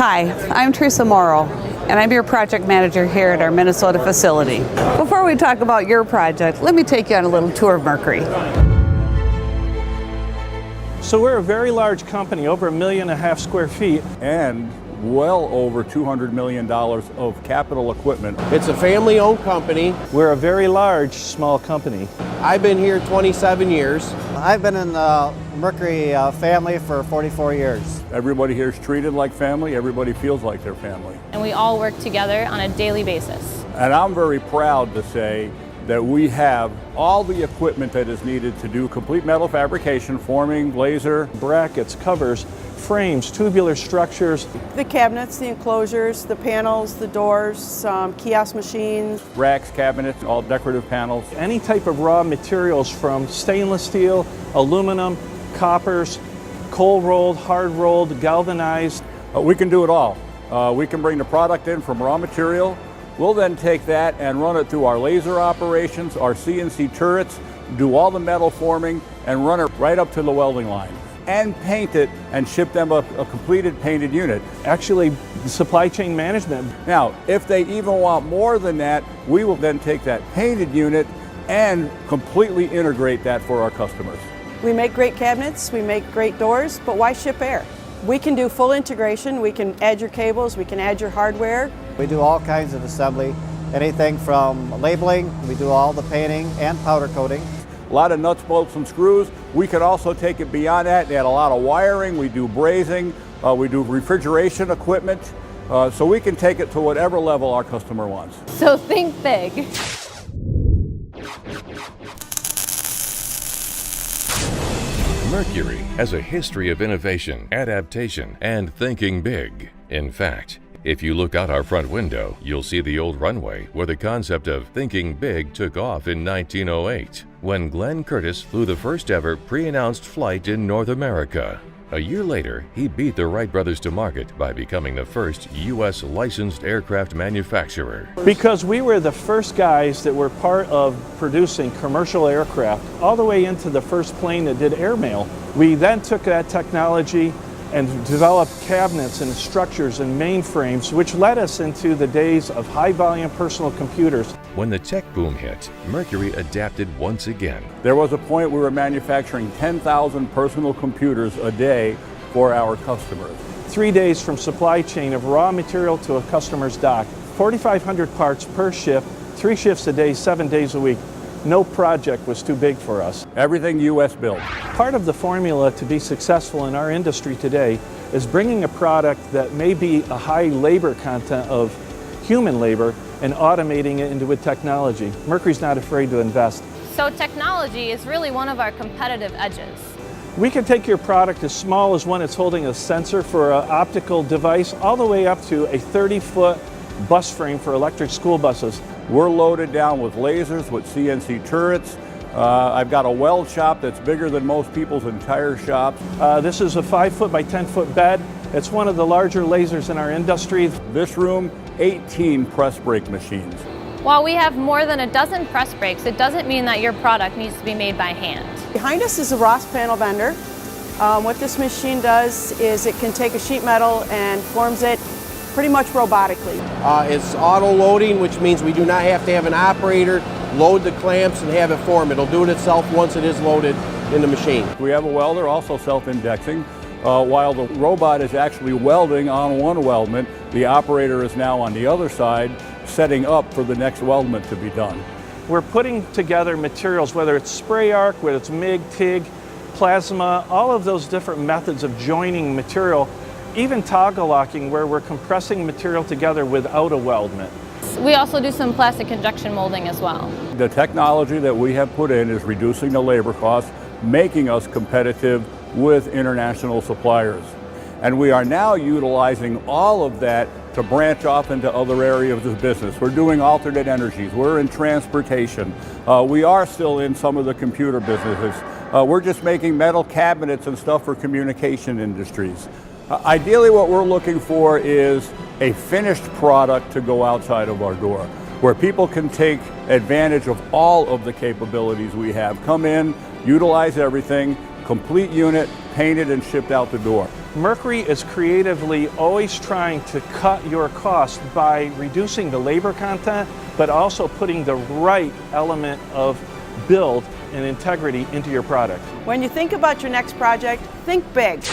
Hi, I'm Teresa Morrow, and I'm your project manager here at our Minnesota facility. Before we talk about your project, let me take you on a little tour of Mercury. So we're a very large company, over 1.5 million square feet. And well over $200 million of capital equipment. It's a family-owned company. We're a very large, small company. I've been here 27 years. I've been in the Mercury family for 44 years. Everybody here is treated like family. Everybody feels like their family. And we all work together on a daily basis. And I'm very proud to say that we have all the equipment that is needed to do complete metal fabrication, forming, laser, Brackets, covers, frames, tubular structures. The cabinets, the enclosures, the panels, the doors, kiosk machines. racks, cabinets, all decorative panels. Any type of raw materials from stainless steel, aluminum, coppers, cold rolled, hard rolled, galvanized. We can do it all. We can bring the product in from raw material. We'll then take that and run it through our laser operations, our CNC turrets, do all the metal forming, and run it right up to the welding line. And paint it and ship them a completed painted unit. Actually, supply chain management. Now, if they even want more than that, we will then take that painted unit and completely integrate that for our customers. We make great cabinets, we make great doors, but why ship air? We can do full integration. We can add your cables, we can add your hardware. We do all kinds of assembly, anything from labeling, we do all the painting and powder coating. A lot of nuts, bolts, and screws. We can also take it beyond that and add a lot of wiring. We do brazing, we do refrigeration equipment, so we can take it to whatever level our customer wants. So think big. Mercury has a history of innovation, adaptation, and thinking big. In fact, if you look out our front window, you'll see the old runway where the concept of thinking big took off in 1908, when Glenn Curtiss flew the first ever pre-announced flight in North America. A year later, he beat the Wright brothers to market by becoming the first U.S. licensed aircraft manufacturer. Because we were the first guys that were part of producing commercial aircraft, all the way into the first plane that did airmail. We then took that technology and developed cabinets and structures and mainframes, which led us into the days of high-volume personal computers. When the tech boom hit, Mercury adapted once again. There was a point we were manufacturing 10,000 personal computers a day for our customers. 3 days from supply chain of raw material to a customer's dock. 4,500 parts per shift, 3 shifts a day, 7 days a week. No project was too big for us. Everything U.S. built. Part of the formula to be successful in our industry today is bringing a product that may be a high labor content of human labor and automating it into a technology. Mercury's not afraid to invest. So technology is really one of our competitive edges. We can take your product as small as one that's holding a sensor for an optical device all the way up to a 30-foot bus frame for electric school buses. We're loaded down with lasers, with CNC turrets. I've got a weld shop that's bigger than most people's entire shops. This is a 5-foot by 10-foot bed. It's one of the larger lasers in our industry. This room, 18 press brake machines. While we have more than a dozen press brakes, it doesn't mean that your product needs to be made by hand. Behind us is a Ross panel bender. What this machine does is it can take a sheet metal and forms it pretty much robotically. It's auto loading, which means we do not have to have an operator load the clamps and have it form. It'll do it itself once it is loaded in the machine. We have a welder, also self-indexing. While the robot is actually welding on one weldment, the operator is now on the other side setting up for the next weldment to be done. We're putting together materials, whether it's spray arc, whether it's MIG, TIG, plasma, all of those different methods of joining material, even toggle locking where we're compressing material together without a weldment. We also do some plastic injection molding as well. The technology that we have put in is reducing the labor costs, making us competitive with international suppliers. And we are now utilizing all of that to branch off into other areas of business. We're doing alternate energies, we're in transportation, we are still in some of the computer businesses. We're just making metal cabinets and stuff for communication industries. Ideally what we're looking for is a finished product to go outside of our door, where people can take advantage of all of the capabilities we have. Come in, utilize everything, complete unit, painted and shipped out the door. Mercury is creatively always trying to cut your costs by reducing the labor content, but also putting the right element of build and integrity into your product. When you think about your next project, think big.